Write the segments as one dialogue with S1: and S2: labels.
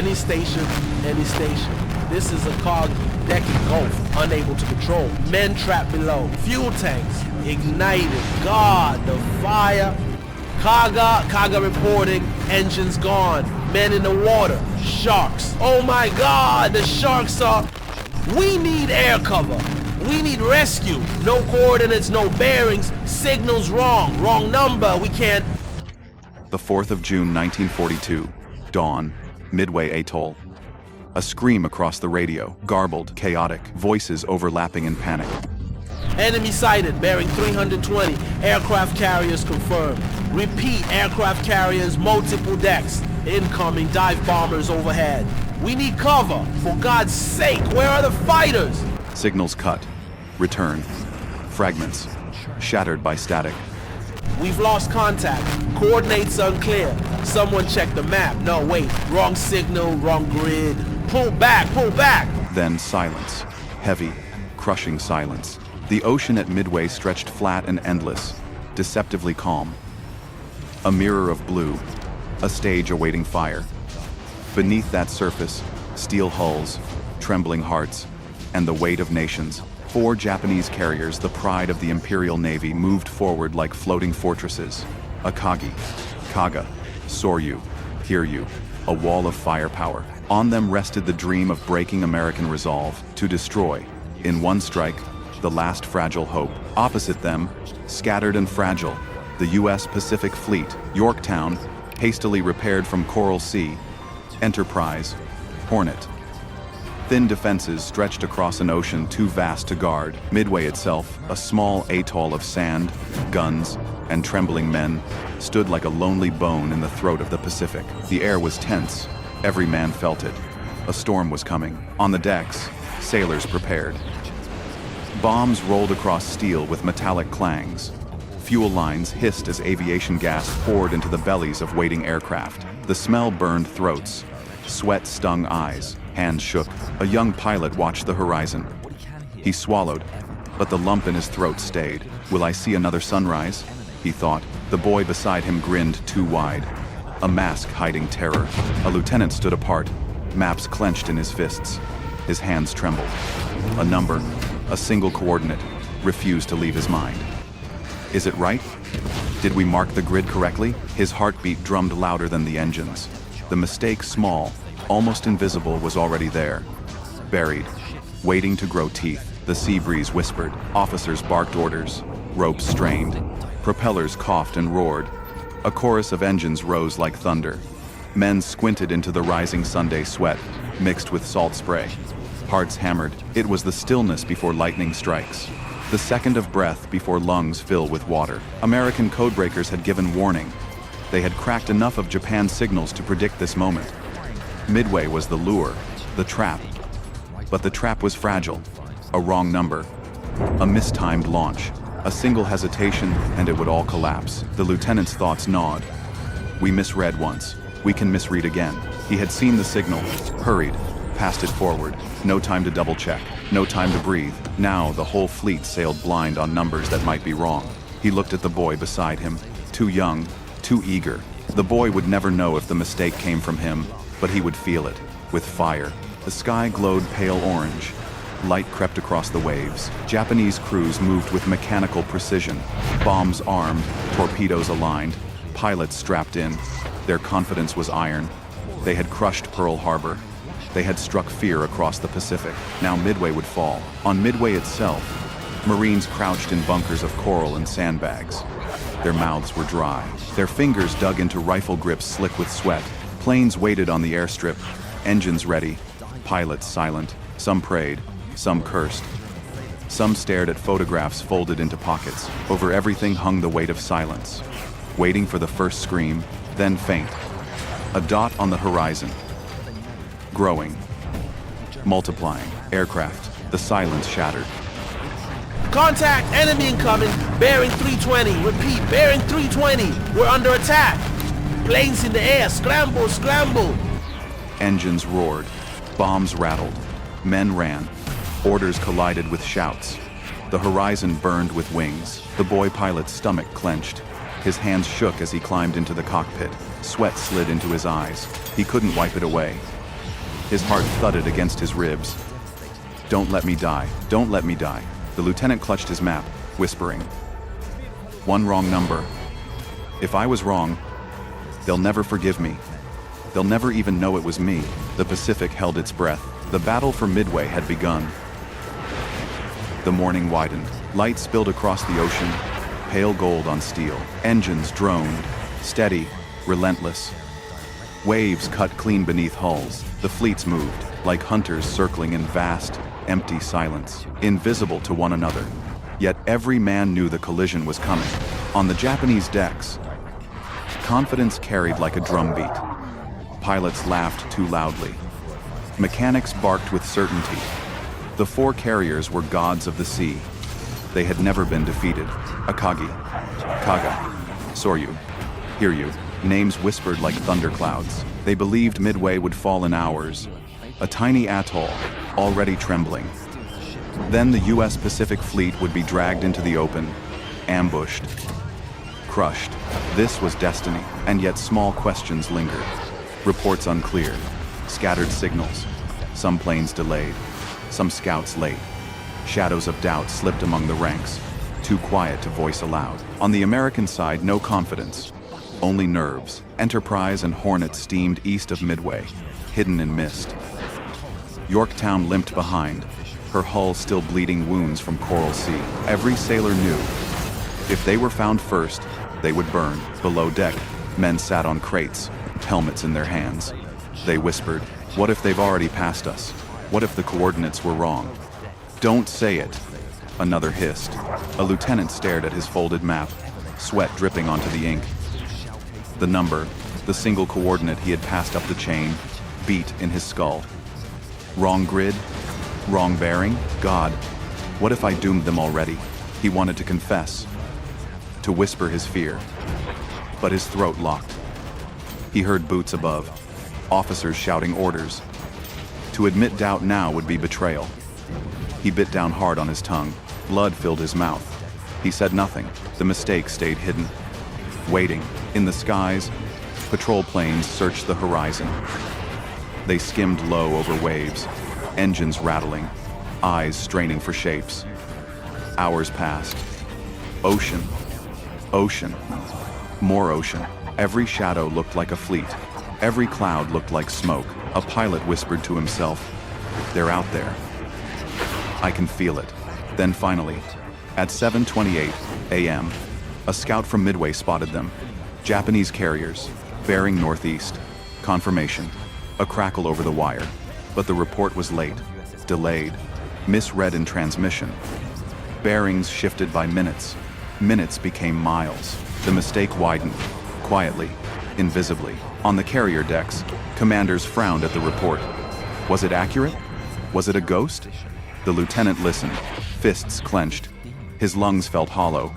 S1: Any station, any station. This is a cog deck engulfed, unable to control. Men trapped below. Fuel tanks ignited. God, the fire. Kaga reporting. Engines gone. Men in the water. Sharks. Oh my God, the sharks are... We need air cover. We need rescue. No coordinates, no bearings. Signals wrong. Wrong number. We can't...
S2: The 4th of June, 1942. Dawn. Midway Atoll. A scream across the radio. Garbled, chaotic. Voices overlapping in panic.
S1: Enemy sighted. Bearing 320. Aircraft carriers confirmed. Repeat. Aircraft carriers, multiple decks. Incoming dive bombers overhead. We need cover. For God's sake, where are the fighters?
S2: Signals cut. Return. Fragments. Shattered by static.
S1: We've lost contact. Coordinates unclear. Someone check the map. No, wait. Wrong signal, wrong grid. Pull back, pull back!
S2: Then silence. Heavy, crushing silence. The ocean at Midway stretched flat and endless, deceptively calm. A mirror of blue. A stage awaiting fire. Beneath that surface, steel hulls, trembling hearts, and the weight of nations. 4 Japanese carriers, the pride of the Imperial Navy, moved forward like floating fortresses. Akagi, Kaga, Soryu, Hiryu, a wall of firepower. On them rested the dream of breaking American resolve to destroy, in one strike, the last fragile hope. Opposite them, scattered and fragile, the U.S. Pacific Fleet, Yorktown, hastily repaired from Coral Sea, Enterprise, Hornet. Thin defenses stretched across an ocean too vast to guard. Midway itself, a small atoll of sand, guns, and trembling men, stood like a lonely bone in the throat of the Pacific. The air was tense. Every man felt it. A storm was coming. On the decks, sailors prepared. Bombs rolled across steel with metallic clangs. Fuel lines hissed as aviation gas poured into the bellies of waiting aircraft. The smell burned throats. Sweat stung eyes. Hands shook. A young pilot watched the horizon. He swallowed, but the lump in his throat stayed. Will I see another sunrise? He thought. The boy beside him grinned too wide. A mask hiding terror. A lieutenant stood apart, maps clenched in his fists. His hands trembled. A number, a single coordinate, refused to leave his mind. Is it right? Did we mark the grid correctly? His heartbeat drummed louder than the engines. The mistake, small, almost invisible, was already there. Buried, waiting to grow teeth. The sea breeze whispered. Officers barked orders. Ropes strained. Propellers coughed and roared. A chorus of engines rose like thunder. Men squinted into the rising Sunday sweat, mixed with salt spray. Hearts hammered. It was the stillness before lightning strikes. The second of breath before lungs fill with water. American codebreakers had given warning. They had cracked enough of Japan's signals to predict this moment. Midway was the lure, the trap. But the trap was fragile. A wrong number. A mistimed launch. A single hesitation, and it would all collapse. The lieutenant's thoughts gnawed. We misread once. We can misread again. He had seen the signal, hurried, passed it forward. No time to double-check. No time to breathe. Now the whole fleet sailed blind on numbers that might be wrong. He looked at the boy beside him. Too young, too eager. The boy would never know if the mistake came from him, but he would feel it, with fire. The sky glowed pale orange. Light crept across the waves. Japanese crews moved with mechanical precision. Bombs armed, torpedoes aligned, pilots strapped in. Their confidence was iron. They had crushed Pearl Harbor. They had struck fear across the Pacific. Now Midway would fall. On Midway itself, Marines crouched in bunkers of coral and sandbags. Their mouths were dry. Their fingers dug into rifle grips slick with sweat. Planes waited on the airstrip, engines ready, pilots silent. Some prayed. Some cursed. Some stared at photographs folded into pockets. Over everything hung the weight of silence, waiting for the first scream, then faint. A dot on the horizon. Growing. Multiplying. Aircraft. The silence shattered.
S1: Contact! Enemy incoming! Bearing 320. Repeat, bearing 320. We're under attack. Planes in the air. Scramble, scramble.
S2: Engines roared. Bombs rattled. Men ran. Orders collided with shouts. The horizon burned with wings. The boy pilot's stomach clenched. His hands shook as he climbed into the cockpit. Sweat slid into his eyes. He couldn't wipe it away. His heart thudded against his ribs. Don't let me die. Don't let me die. The lieutenant clutched his map, whispering. One wrong number. If I was wrong, they'll never forgive me. They'll never even know it was me. The Pacific held its breath. The battle for Midway had begun. The morning widened. Light spilled across the ocean, pale gold on steel. Engines droned, steady, relentless. Waves cut clean beneath hulls. The fleets moved, like hunters circling in vast, empty silence, invisible to one another. Yet every man knew the collision was coming. On the Japanese decks, confidence carried like a drumbeat. Pilots laughed too loudly. Mechanics barked with certainty. The four carriers were gods of the sea. They had never been defeated. Akagi, Kaga, Soryu, Hiryu. Names whispered like thunderclouds. They believed Midway would fall in hours. A tiny atoll, already trembling. Then the U.S. Pacific Fleet would be dragged into the open, ambushed, crushed. This was destiny, and yet small questions lingered. Reports unclear, scattered signals, some planes delayed, some scouts late. Shadows of doubt slipped among the ranks, too quiet to voice aloud. On the American side, no confidence, only nerves. Enterprise and Hornet steamed east of Midway, hidden in mist. Yorktown limped behind, her hull still bleeding wounds from Coral Sea. Every sailor knew, if they were found first, they would burn. Below deck, men sat on crates, helmets in their hands. They whispered, what if they've already passed us? What if the coordinates were wrong? Don't say it, another hissed. A lieutenant stared at his folded map, sweat dripping onto the ink. The number, the single coordinate he had passed up the chain, beat in his skull. Wrong grid? Wrong bearing? God, what if I doomed them already? He wanted to confess, to whisper his fear, but his throat locked. He heard boots above, officers shouting orders. To admit doubt now would be betrayal. He bit down hard on his tongue. Blood filled his mouth. He said nothing. The mistake stayed hidden. Waiting, in the skies, patrol planes searched the horizon. They skimmed low over waves, engines rattling, eyes straining for shapes. Hours passed. Ocean. Ocean. More ocean. Every shadow looked like a fleet. Every cloud looked like smoke. A pilot whispered to himself, they're out there. I can feel it. Then finally, at 7:28 a.m., a scout from Midway spotted them. Japanese carriers, bearing northeast. Confirmation. A crackle over the wire. But the report was late, delayed, misread in transmission. Bearings shifted by minutes. Minutes became miles. The mistake widened, quietly, invisibly. On the carrier decks, commanders frowned at the report. Was it accurate? Was it a ghost? The lieutenant listened, fists clenched. His lungs felt hollow.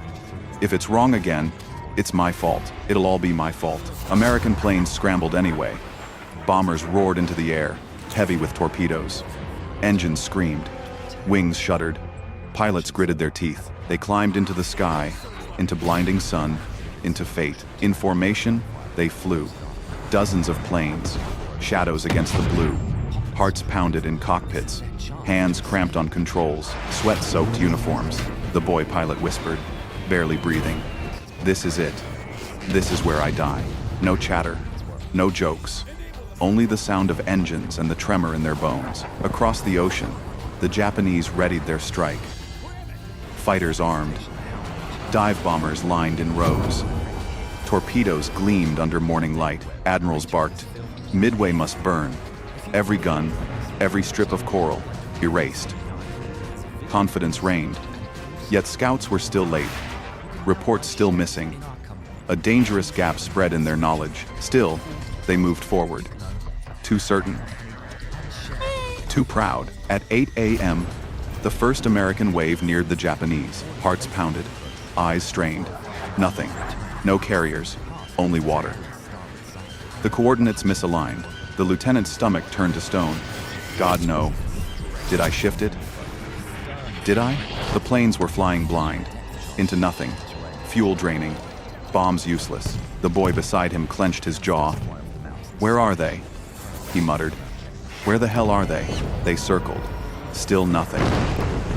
S2: If it's wrong again, it's my fault. It'll all be my fault. American planes scrambled anyway. Bombers roared into the air, heavy with torpedoes. Engines screamed. Wings shuddered. Pilots gritted their teeth. They climbed into the sky, into blinding sun, into fate. In formation, they flew. Dozens of planes, shadows against the blue. Hearts pounded in cockpits, hands cramped on controls, sweat-soaked uniforms. The boy pilot whispered, barely breathing. This is it. This is where I die. No chatter, no jokes. Only the sound of engines and the tremor in their bones. Across the ocean, the Japanese readied their strike. Fighters armed. Dive bombers lined in rows. Torpedoes gleamed under morning light. Admirals barked, Midway must burn. Every gun, every strip of coral, erased. Confidence reigned. Yet scouts were still late. Reports still missing. A dangerous gap spread in their knowledge. Still, they moved forward. Too certain. Too proud. At 8 a.m., the first American wave neared the Japanese. Hearts pounded, eyes strained. Nothing. No carriers, only water. The coordinates misaligned. The lieutenant's stomach turned to stone. God, no. Did I shift it? Did I? The planes were flying blind. Into nothing. Fuel draining. Bombs useless. The boy beside him clenched his jaw. Where are they? He muttered. Where the hell are they? They circled. Still nothing.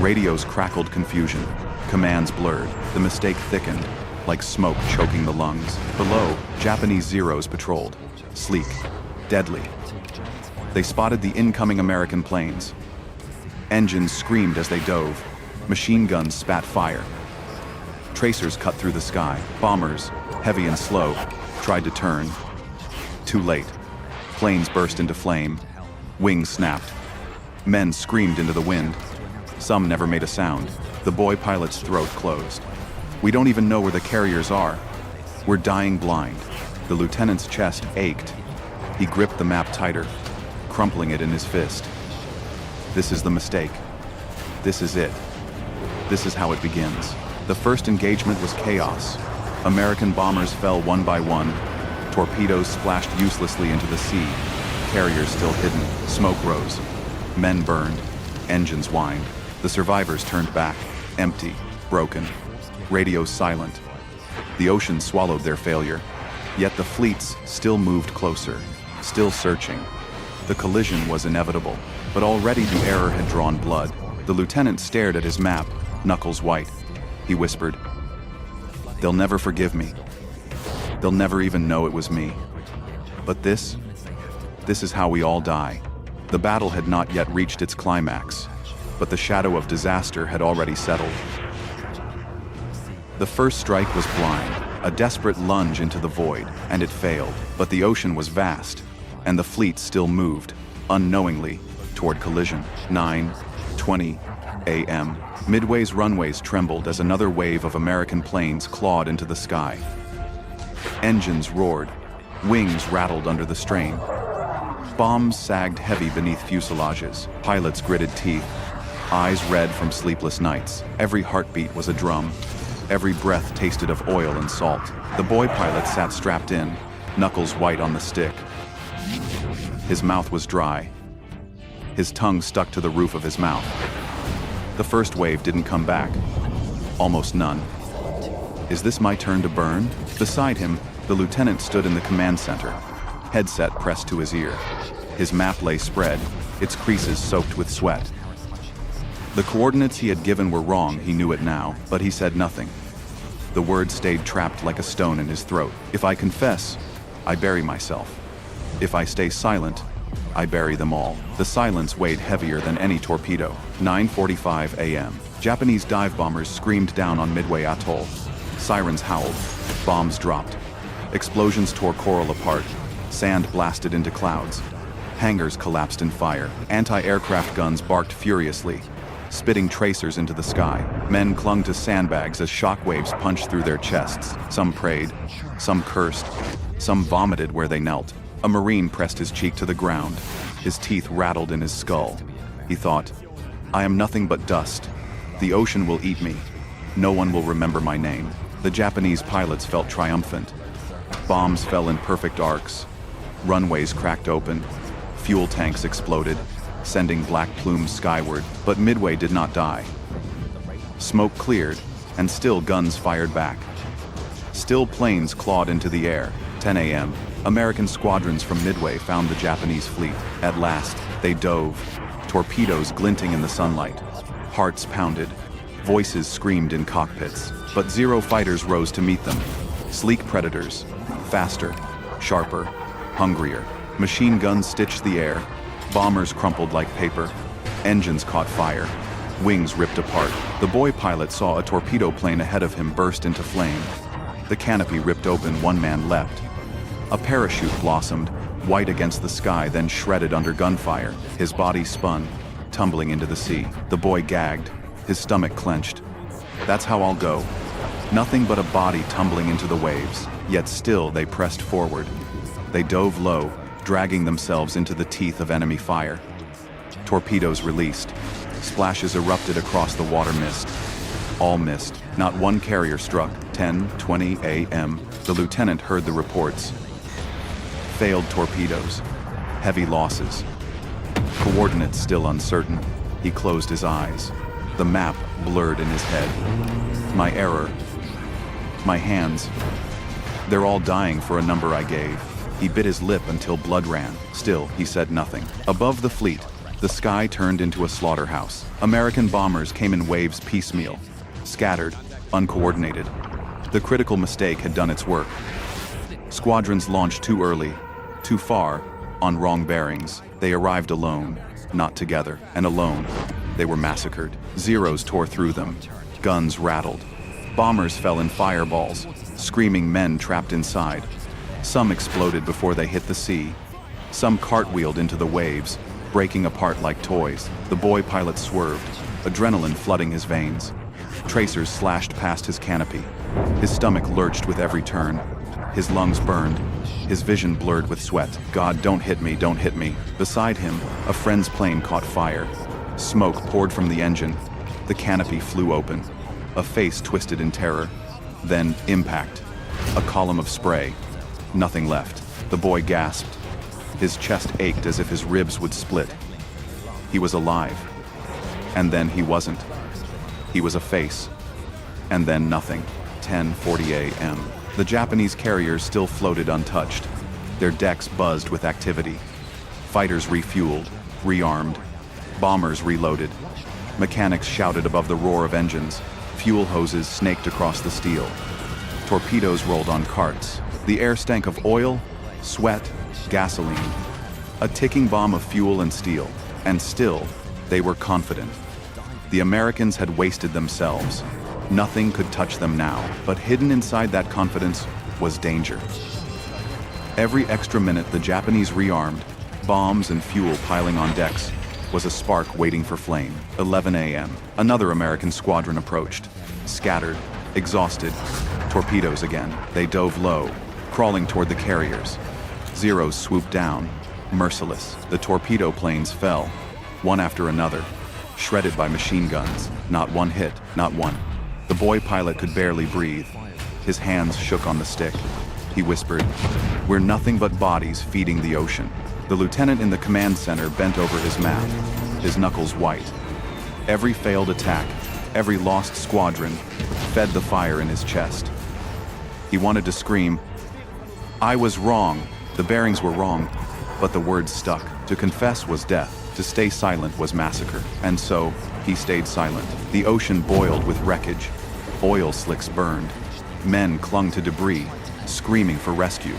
S2: Radios crackled confusion. Commands blurred. The mistake thickened, like smoke choking the lungs. Below, Japanese Zeros patrolled. Sleek. Deadly. They spotted the incoming American planes. Engines screamed as they dove. Machine guns spat fire. Tracers cut through the sky. Bombers, heavy and slow, tried to turn. Too late. Planes burst into flame. Wings snapped. Men screamed into the wind. Some never made a sound. The boy pilot's throat closed. We don't even know where the carriers are. We're dying blind. The lieutenant's chest ached. He gripped the map tighter, crumpling it in his fist. This is the mistake. This is it. This is how it begins. The first engagement was chaos. American bombers fell one by one. Torpedoes splashed uselessly into the sea. Carriers still hidden. Smoke rose. Men burned. Engines whined. The survivors turned back, empty, broken. Radios silent. The ocean swallowed their failure. Yet the fleets still moved closer, still searching. The collision was inevitable, but already the error had drawn blood. The lieutenant stared at his map, knuckles white. He whispered, "They'll never forgive me. They'll never even know it was me. But this is how we all die." The battle had not yet reached its climax, but the shadow of disaster had already settled. The first strike was blind, a desperate lunge into the void, and it failed. But the ocean was vast, and the fleet still moved, unknowingly, toward collision. 9:20 a.m. Midway's runways trembled as another wave of American planes clawed into the sky. Engines roared, wings rattled under the strain. Bombs sagged heavy beneath fuselages. Pilots gritted teeth, eyes red from sleepless nights. Every heartbeat was a drum. Every breath tasted of oil and salt. The boy pilot sat strapped in, knuckles white on the stick. His mouth was dry. His tongue stuck to the roof of his mouth. The first wave didn't come back. Almost none. Is this my turn to burn? Beside him, the lieutenant stood in the command center, headset pressed to his ear. His map lay spread, its creases soaked with sweat. The coordinates he had given were wrong, he knew it now, but he said nothing. The words stayed trapped like a stone in his throat. If I confess, I bury myself. If I stay silent, I bury them all. The silence weighed heavier than any torpedo. 9:45 a.m. Japanese dive bombers screamed down on Midway Atoll. Sirens howled. Bombs dropped. Explosions tore coral apart. Sand blasted into clouds. Hangars collapsed in fire. Anti-aircraft guns barked furiously, spitting tracers into the sky. Men clung to sandbags as shockwaves punched through their chests. Some prayed, some cursed, some vomited where they knelt. A Marine pressed his cheek to the ground. His teeth rattled in his skull. He thought, I am nothing but dust. The ocean will eat me. No one will remember my name. The Japanese pilots felt triumphant. Bombs fell in perfect arcs. Runways cracked open. Fuel tanks exploded, sending black plumes skyward. But Midway did not die. Smoke cleared, and still guns fired back. Still planes clawed into the air. 10 a.m. American squadrons from Midway found the Japanese fleet. At last, they dove, torpedoes glinting in the sunlight. Hearts pounded, voices screamed in cockpits. But Zero fighters rose to meet them. Sleek predators, faster, sharper, hungrier. Machine guns stitched the air. Bombers crumpled like paper. Engines caught fire. Wings ripped apart. The boy pilot saw a torpedo plane ahead of him burst into flame. The canopy ripped open, one man leapt. A parachute blossomed, white against the sky, then shredded under gunfire. His body spun, tumbling into the sea. The boy gagged, his stomach clenched. That's how I'll go. Nothing but a body tumbling into the waves. Yet still they pressed forward. They dove low, dragging themselves into the teeth of enemy fire. Torpedoes released. Splashes erupted across the water mist. All missed. Not one carrier struck. 10:20 a.m. The lieutenant heard the reports. Failed torpedoes. Heavy losses. Coordinates still uncertain. He closed his eyes. The map blurred in his head. My error. My hands. They're all dying for a number I gave. He bit his lip until blood ran. Still, he said nothing. Above the fleet, the sky turned into a slaughterhouse. American bombers came in waves piecemeal, scattered, uncoordinated. The critical mistake had done its work. Squadrons launched too early, too far, on wrong bearings. They arrived alone, not together, and alone, they were massacred. Zeros tore through them. Guns rattled. Bombers fell in fireballs, screaming men trapped inside. Some exploded before they hit the sea. Some cartwheeled into the waves, breaking apart like toys. The boy pilot swerved, adrenaline flooding his veins. Tracers slashed past his canopy. His stomach lurched with every turn. His lungs burned. His vision blurred with sweat. God, don't hit me, don't hit me. Beside him, a friend's plane caught fire. Smoke poured from the engine. The canopy flew open. A face twisted in terror. Then, impact. A column of spray. Nothing left. The boy gasped. His chest ached as if his ribs would split. He was alive. And then he wasn't. He was a face. And then nothing. 10:40 a.m. The Japanese carriers still floated untouched. Their decks buzzed with activity. Fighters refueled, rearmed. Bombers reloaded. Mechanics shouted above the roar of engines. Fuel hoses snaked across the steel. Torpedoes rolled on carts. The air stank of oil, sweat, gasoline. A ticking bomb of fuel and steel. And still, they were confident. The Americans had wasted themselves. Nothing could touch them now, but hidden inside that confidence was danger. Every extra minute the Japanese rearmed, bombs and fuel piling on decks, was a spark waiting for flame. 11 a.m. Another American squadron approached. Scattered, exhausted, torpedoes again. They dove low, crawling toward the carriers. Zeros swooped down, merciless. The torpedo planes fell, one after another, shredded by machine guns. Not one hit, not one. The boy pilot could barely breathe. His hands shook on the stick. He whispered, "We're nothing but bodies feeding the ocean." The lieutenant in the command center bent over his map, his knuckles white. Every failed attack, every lost squadron, fed the fire in his chest. He wanted to scream, "I was wrong. The bearings were wrong." But the words stuck. To confess was death. To stay silent was massacre. And so, he stayed silent. The ocean boiled with wreckage. Oil slicks burned. Men clung to debris, screaming for rescue.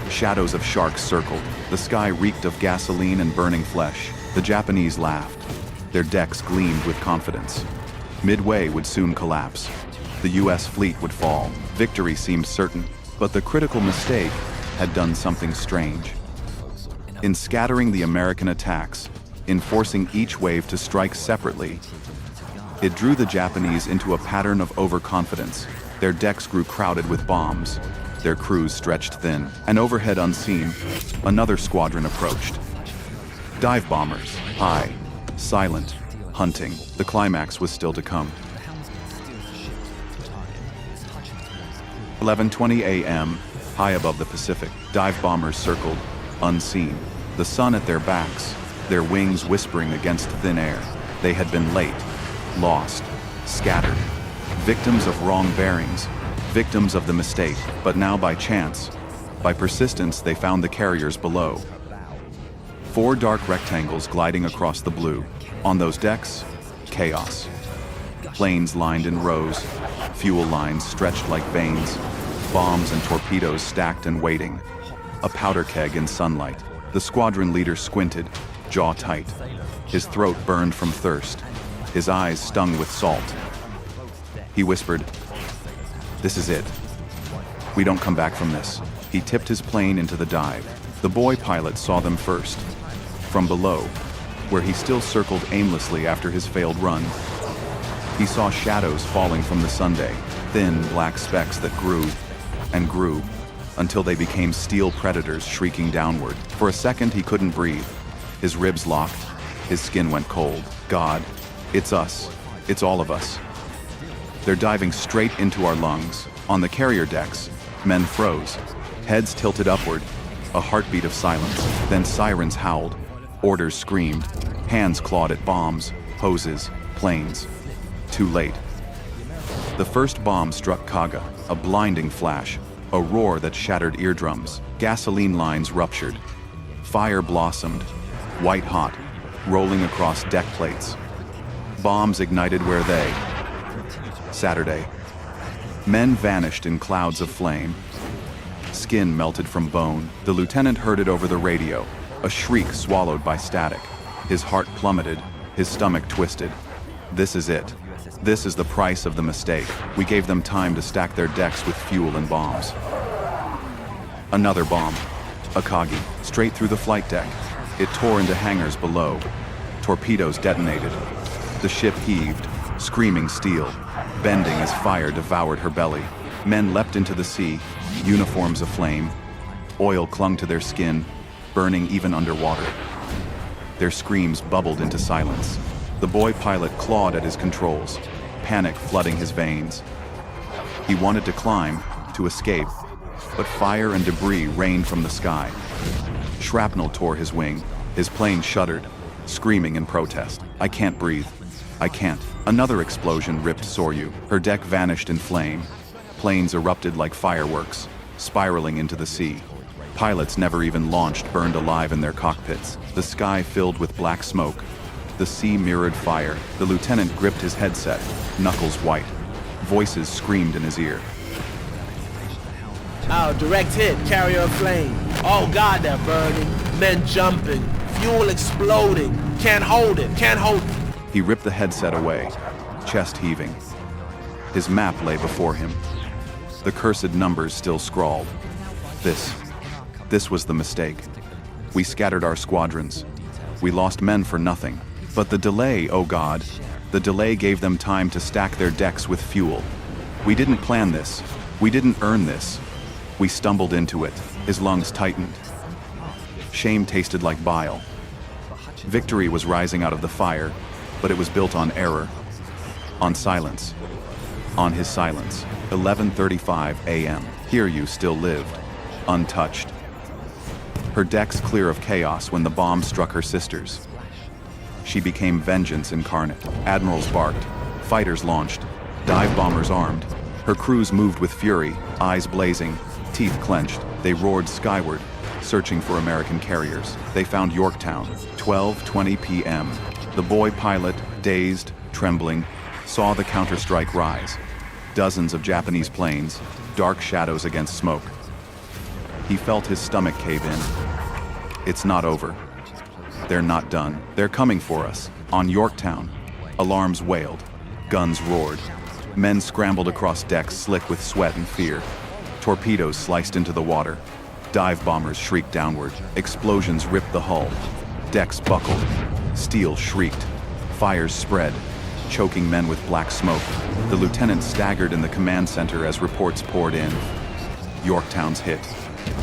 S2: Shadows of sharks circled. The sky reeked of gasoline and burning flesh. The Japanese laughed. Their decks gleamed with confidence. Midway would soon collapse. The U.S. fleet would fall. Victory seemed certain, but the critical mistake had done something strange. In scattering the American attacks, in forcing each wave to strike separately, it drew the Japanese into a pattern of overconfidence. Their decks grew crowded with bombs. Their crews stretched thin. And overhead unseen, another squadron approached. Dive bombers, high, silent, hunting. The climax was still to come. 11:20 a.m., high above the Pacific, dive bombers circled, unseen. The sun at their backs, their wings whispering against thin air. They had been late, lost, scattered, victims of wrong bearings, victims of the mistake. But now by chance, by persistence, they found the carriers below. 4 dark rectangles gliding across the blue. On those decks, chaos. Planes lined in rows, fuel lines stretched like veins, bombs and torpedoes stacked and waiting. A powder keg in sunlight. The squadron leader squinted, jaw tight. His throat burned from thirst. His eyes stung with salt. He whispered, "This is it. We don't come back from this." He tipped his plane into the dive. The boy pilot saw them first. From below, where he still circled aimlessly after his failed run, he saw shadows falling from the Sunday, thin black specks that grew and grew until they became steel predators shrieking downward. For a second, he couldn't breathe. His ribs locked. His skin went cold. God, it's us. It's all of us. They're diving straight into our lungs. On the carrier decks, men froze, heads tilted upward, a heartbeat of silence. Then sirens howled, orders screamed, hands clawed at bombs, hoses, planes. Too late. The first bomb struck Kaga, a blinding flash, A roar that shattered eardrums. Gasoline lines ruptured. Fire blossomed, white hot, rolling across deck plates. Bombs ignited where they... Saturday. Men vanished in clouds of flame. Skin melted from bone. The lieutenant heard it over the radio, a shriek swallowed by static. His heart plummeted, his stomach twisted. This is it. This is the price of the mistake. We gave them time to stack their decks with fuel and bombs. Another bomb. Akagi, straight through the flight deck. It tore into hangars below. Torpedoes detonated. The ship heaved, screaming steel, bending as fire devoured her belly. Men leapt into the sea, uniforms aflame. Oil clung to their skin, burning even underwater. Their screams bubbled into silence. The boy pilot clawed at his controls, panic flooding his veins. He wanted to climb, to escape, but fire and debris rained from the sky. Shrapnel tore his wing. His plane shuddered, screaming in protest. I can't breathe. I can't. Another explosion ripped Soryu. Her deck vanished in flame. Planes erupted like fireworks, spiraling into the sea. Pilots never even launched burned alive in their cockpits. The sky filled with black smoke. The sea mirrored fire. The lieutenant gripped his headset, knuckles white. Voices screamed in his ear.
S1: Oh, direct hit, carrier of flame. Oh God, they're burning. Men jumping, fuel exploding. Can't hold it, can't hold it.
S2: He ripped the headset away, chest heaving. His map lay before him. The cursed numbers still scrawled. This was the mistake. We scattered our squadrons. We lost men for nothing. But the delay, oh God, the delay gave them time to stack their decks with fuel. We didn't plan this. We didn't earn this. We stumbled into it. His lungs tightened. Shame tasted like bile. Victory was rising out of the fire, but it was built on error, on silence, on his silence. 11:35 a.m. Here you still lived, untouched. Her decks clear of chaos when the bomb struck her sisters. She became vengeance incarnate. Admirals barked, fighters launched, dive bombers armed. Her crews moved with fury, eyes blazing, teeth clenched. They roared skyward, searching for American carriers. They found Yorktown, 12:20 p.m. The boy pilot, dazed, trembling, saw the counterstrike rise. Dozens of Japanese planes, dark shadows against smoke. He felt his stomach cave in. It's not over. They're not done. They're coming for us. On Yorktown, alarms wailed, guns roared. Men scrambled across decks slick with sweat and fear. Torpedoes sliced into the water. Dive bombers shrieked downward. Explosions ripped the hull. Decks buckled. Steel shrieked. Fires spread, choking men with black smoke. The lieutenant staggered in the command center as reports poured in. Yorktown's hit.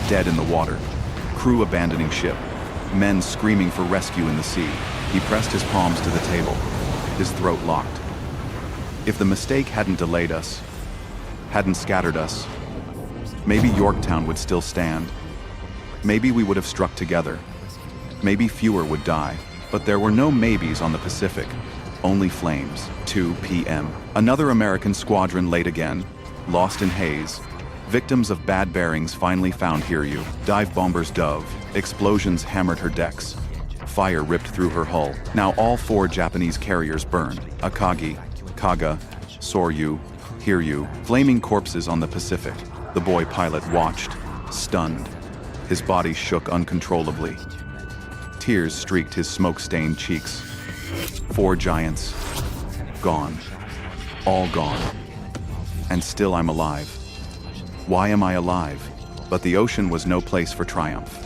S2: Dead in the water. Crew abandoning ship. Men screaming for rescue in the sea. He pressed his palms to the table, his throat locked. If the mistake hadn't delayed us, hadn't scattered us, maybe Yorktown would still stand. Maybe we would have struck together. Maybe fewer would die. But there were no maybes on the Pacific, only flames. 2 p.m. Another American squadron late again, lost in haze. Victims of bad bearings finally found Hiryu. Dive bombers dove. Explosions hammered her decks. Fire ripped through her hull. Now all 4 Japanese carriers burned. Akagi, Kaga, Soryu, Hiryu. Flaming corpses on the Pacific. The boy pilot watched, stunned. His body shook uncontrollably. Tears streaked his smoke-stained cheeks. 4 giants. Gone. All gone. And still I'm alive. Why am I alive? But the ocean was no place for triumph.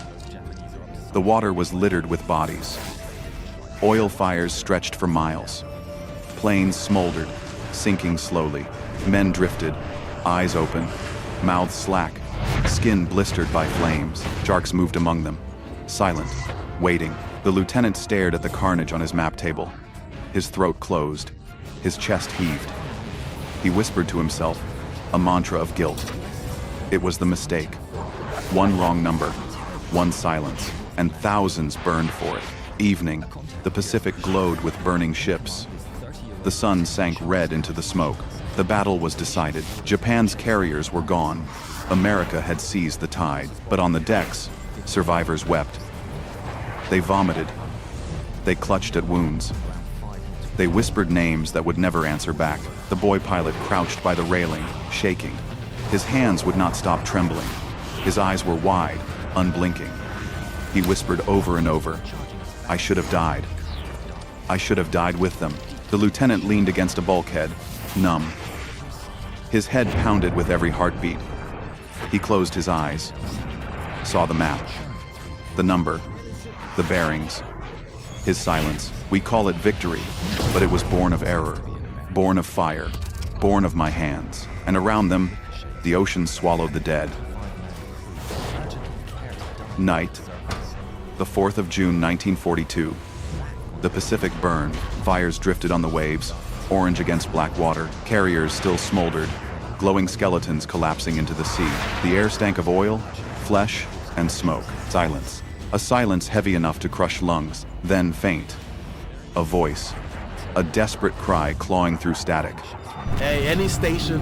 S2: The water was littered with bodies. Oil fires stretched for miles. Planes smoldered, sinking slowly. Men drifted, eyes open, mouths slack, skin blistered by flames. Sharks moved among them, silent, waiting. The lieutenant stared at the carnage on his map table. His throat closed, his chest heaved. He whispered to himself, a mantra of guilt. It was the mistake. 1 wrong number, 1 silence, and thousands burned for it. Evening, the Pacific glowed with burning ships. The sun sank red into the smoke. The battle was decided. Japan's carriers were gone. America had seized the tide. But on the decks, survivors wept. They vomited. They clutched at wounds. They whispered names that would never answer back. The boy pilot crouched by the railing, shaking. His hands would not stop trembling. His eyes were wide, unblinking. He whispered over and over, "I should have died. I should have died with them." The lieutenant leaned against a bulkhead, numb. His head pounded with every heartbeat. He closed his eyes, saw the map, the number, the bearings. His silence. We call it victory, but it was born of error, born of fire, born of my hands. And around them, the ocean swallowed the dead. Night, the 4th of June, 1942. The Pacific burned, fires drifted on the waves, orange against black water, carriers still smoldered, glowing skeletons collapsing into the sea. The air stank of oil, flesh, and smoke. Silence. A silence heavy enough to crush lungs, then faint. A voice. A desperate cry clawing through static.
S1: Hey, any station.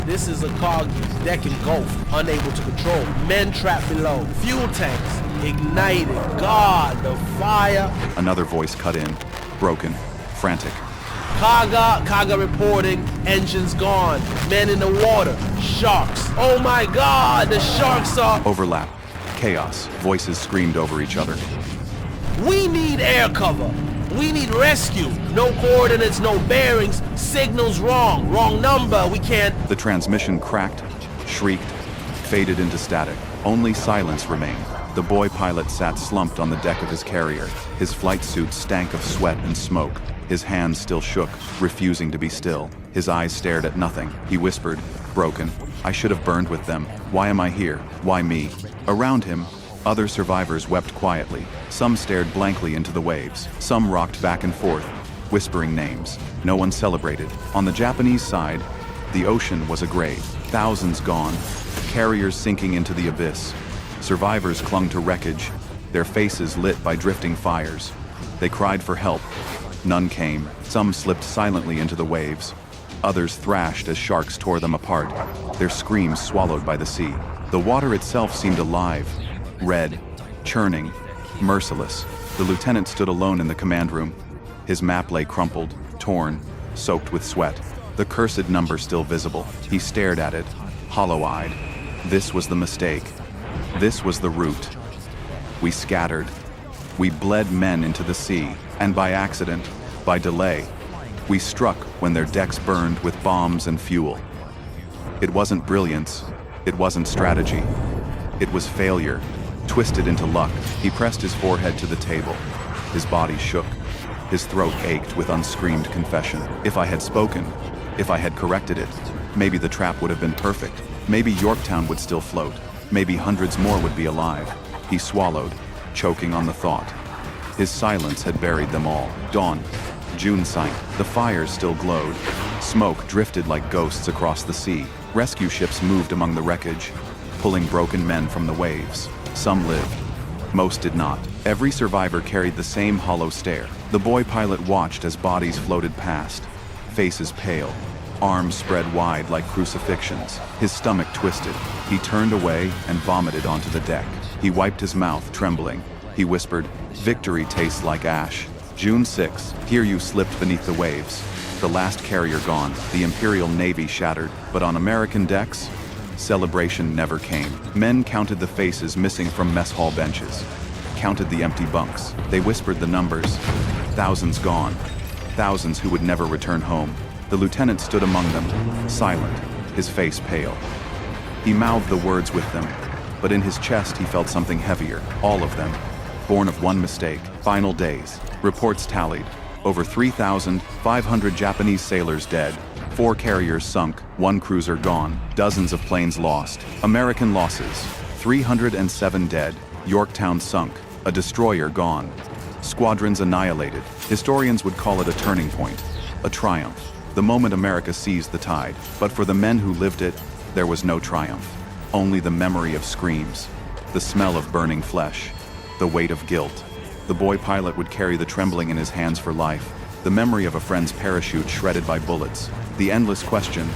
S1: This is a cargo deck engulfed, unable to control. Men trapped below. Fuel tanks ignited. God, the fire.
S2: Another voice cut in, broken, frantic.
S1: Kaga reporting, engines gone. Men in the water, sharks. Oh my God, the sharks are...
S2: Overlap, chaos, voices screamed over each other.
S1: We need air cover. We need rescue. No coordinates, no bearings. Signals wrong. Wrong number. We can't...
S2: The transmission cracked, shrieked, faded into static. Only silence remained. The boy pilot sat slumped on the deck of his carrier. His flight suit stank of sweat and smoke. His hands still shook, refusing to be still. His eyes stared at nothing. He whispered, broken, "I should have burned with them. Why am I here? Why me?" Around him, other survivors wept quietly. Some stared blankly into the waves. Some rocked back and forth, whispering names. No one celebrated. On the Japanese side, the ocean was a grave. Thousands gone, carriers sinking into the abyss. Survivors clung to wreckage, their faces lit by drifting fires. They cried for help. None came. Some slipped silently into the waves. Others thrashed as sharks tore them apart, their screams swallowed by the sea. The water itself seemed alive, red, churning, merciless. The lieutenant stood alone in the command room. His map lay crumpled, torn, soaked with sweat. The cursed number still visible. He stared at it, hollow-eyed. This was the mistake. This was the route. We scattered. We bled men into the sea, and by accident, by delay, we struck when their decks burned with bombs and fuel. It wasn't brilliance. It wasn't strategy. It was failure, twisted into luck. He pressed his forehead to the table. His body shook. His throat ached with unscreamed confession. If I had spoken, if I had corrected it, maybe the trap would have been perfect. Maybe Yorktown would still float. Maybe hundreds more would be alive. He swallowed, choking on the thought. His silence had buried them all. Dawn. June sank. The fires still glowed. Smoke drifted like ghosts across the sea. Rescue ships moved among the wreckage, pulling broken men from the waves. Some lived. Most did not. Every survivor carried the same hollow stare. The boy pilot watched as bodies floated past, faces pale, arms spread wide like crucifixions. His stomach twisted. He turned away and vomited onto the deck. He wiped his mouth, trembling. He whispered, "Victory tastes like ash." June 6, here you slipped beneath the waves. The last carrier gone, the Imperial Navy shattered. But on American decks, celebration never came. Men counted the faces missing from mess hall benches, counted the empty bunks. They whispered the numbers. Thousands gone. Thousands who would never return home. The lieutenant stood among them, silent, his face pale. He mouthed the words with them, but in his chest he felt something heavier. All of them, born of one mistake. Final days. Reports tallied. Over 3,500 Japanese sailors dead. 4 carriers sunk, 1 cruiser gone, dozens of planes lost. American losses. 307 dead. Yorktown sunk. A destroyer gone. Squadrons annihilated. Historians would call it a turning point. A triumph. The moment America seized the tide. But for the men who lived it, there was no triumph. Only the memory of screams. The smell of burning flesh. The weight of guilt. The boy pilot would carry the trembling in his hands for life. The memory of a friend's parachute shredded by bullets. The endless question,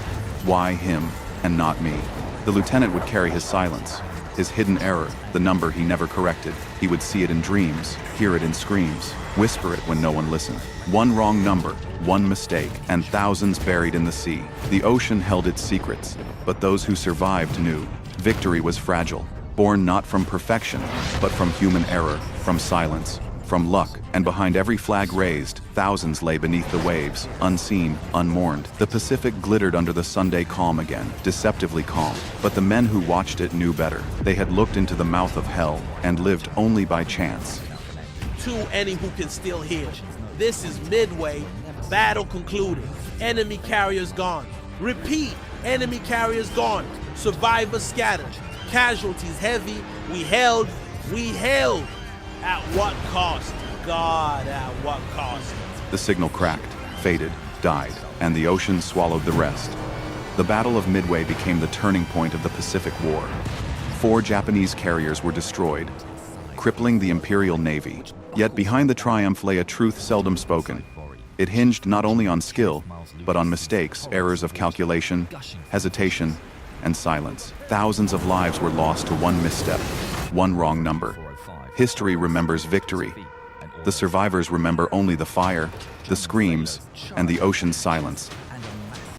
S2: why him and not me? The lieutenant would carry his silence, his hidden error, the number he never corrected. He would see it in dreams, hear it in screams, whisper it when no one listened. One wrong number, one mistake, and thousands buried in the sea. The ocean held its secrets, but those who survived knew. Victory was fragile, born not from perfection, but from human error, from silence, from luck, and behind every flag raised, thousands lay beneath the waves, unseen, unmourned. The Pacific glittered under the Sunday calm again, deceptively calm. But the men who watched it knew better. They had looked into the mouth of hell and lived only by chance.
S1: To any who can still hear, this is Midway, battle concluded, enemy carriers gone. Repeat, enemy carriers gone, survivors scattered, casualties heavy, we held. At what cost? God, at what cost?
S2: The signal cracked, faded, died, and the ocean swallowed the rest. The Battle of Midway became the turning point of the Pacific War. 4 Japanese carriers were destroyed, crippling the Imperial Navy. Yet behind the triumph lay a truth seldom spoken. It hinged not only on skill, but on mistakes, errors of calculation, hesitation, and silence. Thousands of lives were lost to one misstep, one wrong number. History remembers victory. The survivors remember only the fire, the screams, and the ocean's silence.